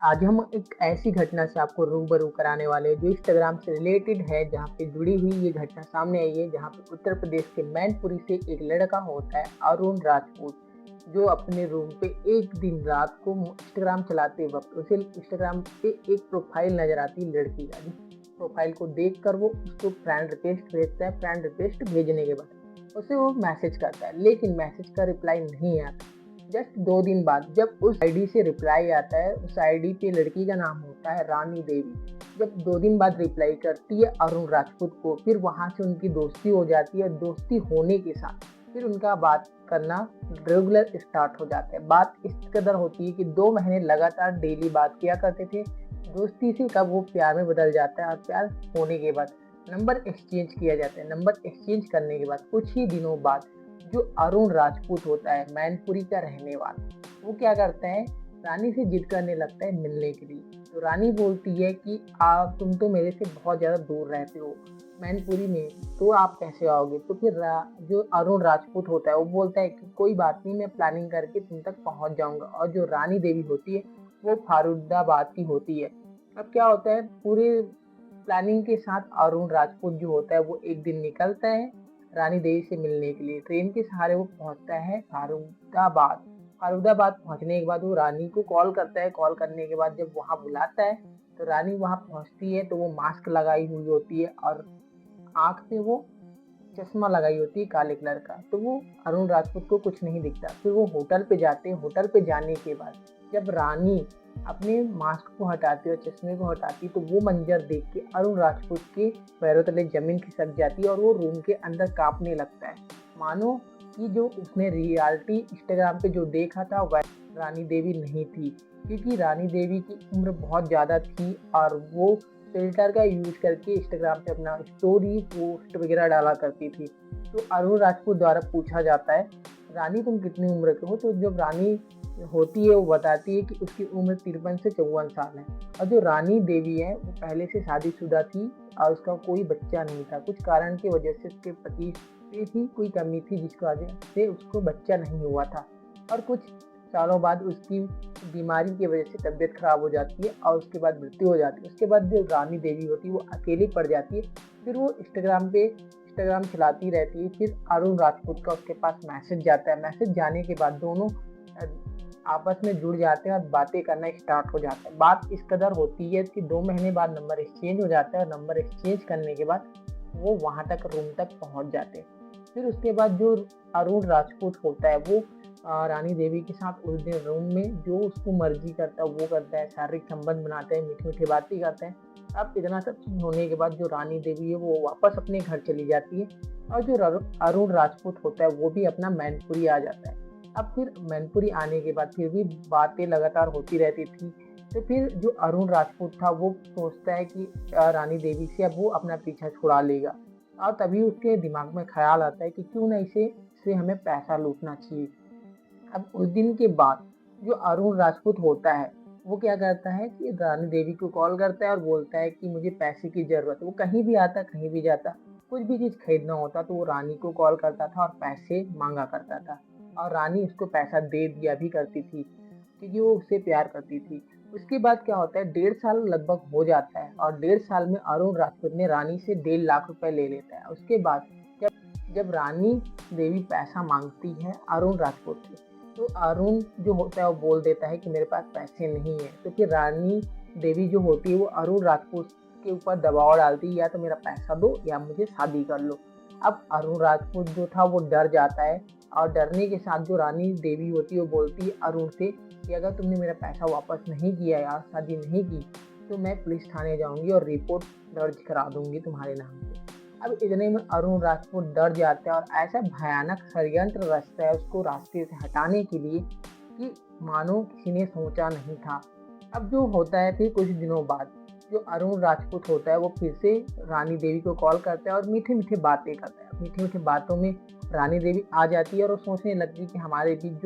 आज हम एक ऐसी घटना से आपको रूबरू कराने वाले हैं जो इंस्टाग्राम से रिलेटेड है, जहाँ पे जुड़ी हुई ये घटना सामने आई है, जहाँ पे उत्तर प्रदेश के मैनपुरी से एक लड़का होता है अरुण राजपूत, जो अपने रूम पे एक दिन रात को इंस्टाग्राम चलाते वक्त उसे इंस्टाग्राम पे एक प्रोफाइल नजर आती है लड़की का, जिस प्रोफाइल को देखकर वो उसको फ्रेंड रिक्वेस्ट भेजता है। फ्रेंड रिक्वेस्ट भेजने के बाद उसे वो मैसेज करता है, लेकिन मैसेज का रिप्लाई नहीं आता। जस्ट 2 दिन बाद जब उस आईडी से रिप्लाई आता है, उस आईडी पे लड़की का नाम होता है रानी देवी। जब 2 दिन बाद रिप्लाई करती है अरुण राजपूत को, फिर वहाँ से उनकी दोस्ती हो जाती है। दोस्ती होने के साथ फिर उनका बात करना रेगुलर स्टार्ट हो जाता है। बात इस कदर होती है कि 2 महीने लगातार डेली बात किया करते थे। दोस्ती से कब वो प्यार में बदल जाता है और प्यार होने के बाद नंबर एक्सचेंज किया जाता है। नंबर एक्सचेंज करने के बाद कुछ ही दिनों बाद जो अरुण राजपूत होता है मैनपुरी का रहने वाला, वो क्या करता है, रानी से जिद करने लगता है मिलने के लिए। तो रानी बोलती है कि आप तुम तो मेरे से बहुत ज़्यादा दूर रहते हो मैनपुरी में, तो आप कैसे आओगे। तो फिर जो अरुण राजपूत होता है वो बोलता है कि कोई बात नहीं, मैं प्लानिंग करके तुम तक पहुंच जाऊंगा। और जो रानी देवी होती है वो फारुदाबाद की होती है। अब क्या होता है, पूरे प्लानिंग के साथ अरुण राजपूत जो होता है वो एक दिन निकलता है रानी देवी से मिलने के लिए। ट्रेन के सहारे वो पहुंचता है फारुदाबाद। फारुदाबाद पहुंचने के बाद वो रानी को कॉल करता है। कॉल करने के बाद जब वहां बुलाता है तो रानी वहां पहुंचती है, तो वो मास्क लगाई हुई होती है और आंख पे वो चश्मा लगाई होती है काले कलर का, तो वो अरुण राजपूत को कुछ नहीं दिखता। फिर वो होटल पे जाते हैं। होटल पे जाने के बाद जब रानी अपने मास्क को हटाती है और चश्मे को हटाती है, तो वो मंजर देख के अरुण राजपूत के पैरों तले जमीन खिसक जाती है और वो रूम के अंदर कांपने लगता है, मानो कि जो उसने रियलिटी इंस्टाग्राम पे जो देखा था वह रानी देवी नहीं थी। क्योंकि रानी देवी की उम्र बहुत ज़्यादा थी और वो फ़िल्टर का यूज़ करके इंस्टाग्राम पे अपना स्टोरी, पोस्ट वगैरह डाला करती थी। तो अरुण राजपूत द्वारा पूछा जाता है, रानी तुम कितनी उम्र के हो? तो जब रानी होती है वो बताती है कि उसकी उम्र 53 से 54 साल है। और जो रानी देवी है वो पहले से शादीशुदा थी और उसका कोई बच्चा नहीं था। कुछ कारण की वजह से उसके पति पे ही कोई कमी थी, जिसकी वजह से उसको बच्चा नहीं हुआ था। और कुछ सालों बाद उसकी बीमारी की वजह से तबीयत खराब हो जाती है और उसके बाद मृत्यु हो जाती है। उसके बाद जो रानी देवी होती है वो अकेली पड़ जाती है। फिर वो इंस्टाग्राम चलाती रहती है। फिर अरुण राजपूत का उसके पास मैसेज जाता है। मैसेज जाने के बाद दोनों आपस में जुड़ जाते हैं और बातें करना स्टार्ट हो जाता है। बात इस कदर होती है कि 2 महीने बाद नंबर एक्सचेंज हो जाता है और नंबर एक्सचेंज करने के बाद वो वहाँ तक रूम तक पहुँच जाते हैं। फिर उसके बाद जो अरुण राजपूत होता है वो रानी देवी के साथ उस दिन रूम में जो उसको मर्जी करता है वो करता है, शारीरिक संबंध बनाते हैं, मीठी मीठी बातें करते हैं। अब इतना सब चीज होने के बाद जो रानी देवी है वो वापस अपने घर चली जाती है और जो अरुण राजपूत होता है वो भी अपना मैनपुरी आ जाता है। अब फिर मैनपुरी आने के बाद फिर भी बातें लगातार होती रहती थी। तो फिर जो अरुण राजपूत था वो सोचता है कि रानी देवी से अब वो अपना पीछा छुड़ा लेगा। और तभी उसके दिमाग में ख्याल आता है कि क्यों ना इसे हमें पैसा लूटना चाहिए। अब उस दिन के बाद जो अरुण राजपूत होता है वो क्या करता है कि रानी देवी को कॉल करता है और बोलता है कि मुझे पैसे की ज़रूरत है। वो कहीं भी आता, कहीं भी जाता, कुछ भी चीज़ खरीदना होता तो वो रानी को कॉल करता था और पैसे मांगा करता था। और रानी उसको पैसा दे दिया भी करती थी, क्योंकि वो उससे प्यार करती थी। उसके बाद क्या होता है, 1.5 साल लगभग हो जाता है और 1.5 साल में अरुण राजपूत ने रानी से 1.5 लाख रुपए ले लेता है। उसके बाद जब रानी देवी पैसा मांगती है अरुण राजपूत से, तो अरुण जो होता है वो बोल देता है कि मेरे पास पैसे नहीं है। तो फिर रानी देवी जो होती है वो अरुण राजपूत के ऊपर दबाव डालती है, या तो मेरा पैसा दो या मुझे शादी कर लो। अब अरुण राजपूत जो था वो डर जाता है और डरने के साथ जो रानी देवी होती है वो बोलती है अरुण से कि अगर तुमने मेरा पैसा वापस नहीं किया या शादी नहीं की तो मैं पुलिस थाने जाऊंगी और रिपोर्ट दर्ज करा दूंगी तुम्हारे नाम पे। अब इतने में अरुण राजपूत डर जाता है और ऐसा भयानक षड्यंत्र रचता है उसको रास्ते से हटाने के लिए कि मानो किसी ने सोचा नहीं था। अब जो होता है फिर कुछ दिनों बाद जो अरुण राजपूत होता है वो फिर से रानी देवी को कॉल करता है और मीठे मीठे बातें करता है। मीठे मीठे बातों में रानी देवी आ जाती है और वो सोचने लगती है कि हमारे बीच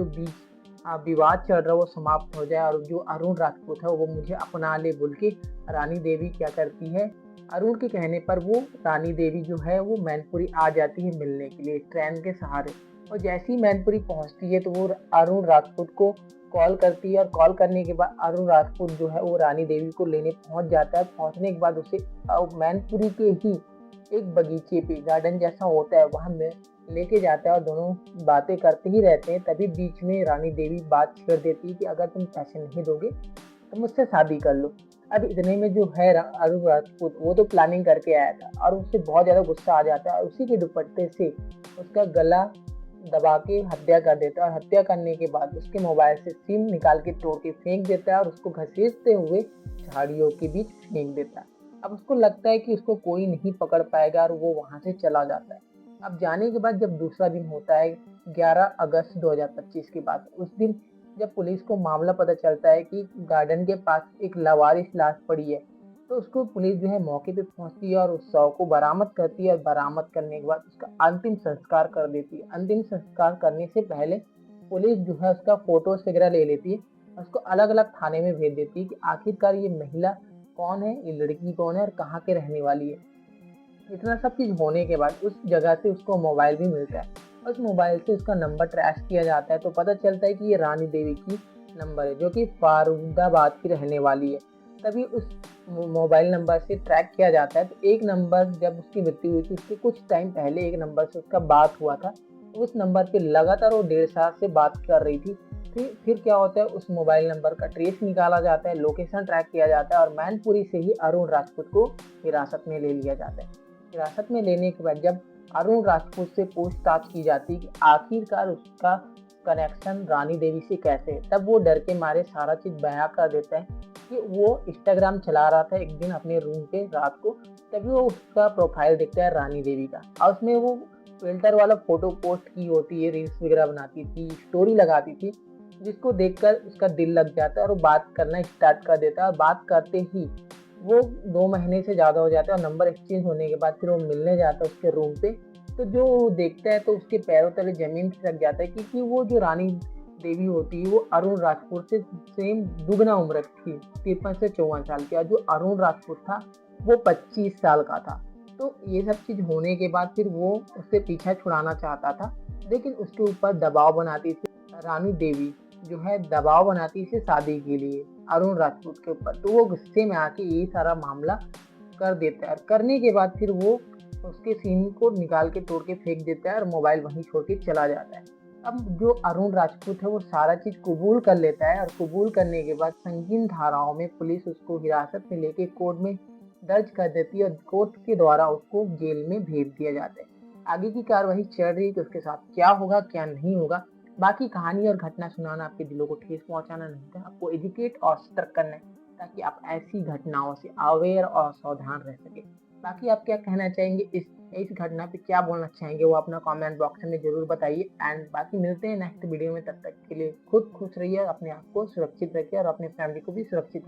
विवाद चल रहा है वो समाप्त हो जाए और जो अरुण राजपूत है वो मुझे अपना ले बोल के रानी देवी क्या करती है, अरुण के कहने पर वो रानी देवी जो है वो मैनपुरी आ जाती है मिलने के लिए ट्रेन के सहारे। और जैसी ही मैनपुरी पहुंचती है तो वो अरुण राजपूत को कॉल करती है और कॉल करने के बाद अरुण राजपूत जो है वो रानी देवी को लेने पहुंच जाता है। पहुंचने के बाद उसे मैनपुरी के ही एक बगीचे पे, गार्डन जैसा होता है, वहां में लेके जाता है और दोनों बातें करते ही रहते हैं। तभी बीच में रानी देवी बात छेड़ देती है कि अगर तुम पैसे नहीं दोगे तो मुझसे शादी कर लो। अब इतने में जो है अरुण राजपूत वो तो प्लानिंग करके आया था और उससे बहुत ज्यादा गुस्सा आ जाता है और उसी के दुपट्टे से उसका गला दबा के हत्या कर देता है। और हत्या करने के बाद उसके मोबाइल से सिम निकाल के तोड़ के फेंक देता है और उसको घसीटते हुए झाड़ियों के बीच फेंक देता है। अब उसको लगता है कि उसको कोई नहीं पकड़ पाएगा और वो वहां से चला जाता है। अब जाने के बाद जब दूसरा दिन होता है 11 अगस्त 2025 की बात, उस दिन जब पुलिस को मामला पता चलता है कि गार्डन के पास एक लावारिस लाश पड़ी है, तो उसको पुलिस जो है मौके पे पहुंचती है और उस शव को बरामद करती है और बरामद करने के बाद उसका अंतिम संस्कार कर देती है। अंतिम संस्कार करने से पहले पुलिस जो है उसका फोटोज वगैरह ले लेती है और उसको अलग अलग थाने में भेज देती है कि आखिरकार ये महिला कौन है, ये लड़की कौन है और कहाँ के रहने वाली है। इतना सब चीज होने के बाद उस जगह से उसको मोबाइल भी मिलता है। उस मोबाइल से उसका नंबर ट्रैश किया जाता है तो पता चलता है कि ये रानी देवी की नंबर है जो कि फारुदाबाद की रहने वाली है। तभी उस मोबाइल नंबर से ट्रैक किया जाता है तो एक नंबर, जब उसकी मृत्यु हुई थी उसके कुछ टाइम पहले एक नंबर से उसका बात हुआ था, तो उस नंबर पे लगातार वो 1.5 साल से बात कर रही थी। फिर क्या होता है, उस मोबाइल नंबर का ट्रेस निकाला जाता है, लोकेशन ट्रैक किया जाता है और मैनपुरी से ही अरुण राजपूत को हिरासत में ले लिया जाता है। हिरासत में लेने के बाद जब अरुण राजपूत से पूछताछ की जाती है कि आखिरकार उसका कनेक्शन रानी देवी से कैसे है, तब वो डर के मारे सारा चीज बयां कर देता है कि वो इंस्टाग्राम चला रहा था एक दिन अपने रूम पे रात को। तभी वो उसका प्रोफाइल देखता है रानी देवी का और उसमें वो फिल्टर वाला फोटो पोस्ट की होती है, रील्स वगैरह बनाती थी, स्टोरी लगाती थी, जिसको देखकर उसका दिल लग जाता है और वो बात करना स्टार्ट कर देता है। और बात करते ही वो 2 महीने से ज़्यादा हो जाता है और नंबर एक्सचेंज होने के बाद फिर वो मिलने जाता है उसके रूम पे। तो जो देखता है तो उसके पैरों तले जमीन खिसक जाता है क्योंकि वो जो रानी देवी होती है वो अरुण राजपूत से सेम दुगना उम्र की, 53 से 54 साल की, और जो अरुण राजपूत था वो 25 साल का था। तो ये सब चीज होने के बाद फिर वो उससे पीछा छुड़ाना चाहता था, लेकिन उसके ऊपर दबाव बनाती थी रानी देवी, जो है दबाव बनाती थी शादी के लिए अरुण राजपूत के ऊपर। तो वो गुस्से में आके ये सारा मामला कर देता है। करने के बाद फिर वो उसके सिम को निकाल के तोड़ के फेंक देता है और मोबाइल वहीं छोड़ के चला जाता है। अब जो अरुण राजपूत है वो सारा चीज कबूल कर लेता है और कबूल करने के बाद संगीन धाराओं में पुलिस उसको हिरासत में लेके कोर्ट में दर्ज कर देती है और कोर्ट के द्वारा उसको जेल में भेज दिया जाता है। आगे की कार्रवाई चल रही है कि उसके साथ क्या होगा क्या नहीं होगा। बाकी कहानी और घटना सुनाना आपके दिलों को ठेस पहुंचाना नहीं था, आपको एजुकेट और सतर्क करना है ताकि आप ऐसी घटनाओं से अवेयर और सावधान रह सके। बाकी आप क्या कहना चाहेंगे, इस घटना पे क्या बोलना चाहेंगे, वो अपना कमेंट बॉक्स में जरूर बताइए। एंड बाकी मिलते हैं नेक्स्ट वीडियो में, तब तक के लिए खुद खुश रहिए, अपने आप को सुरक्षित रखिए और अपने फैमिली को भी सुरक्षित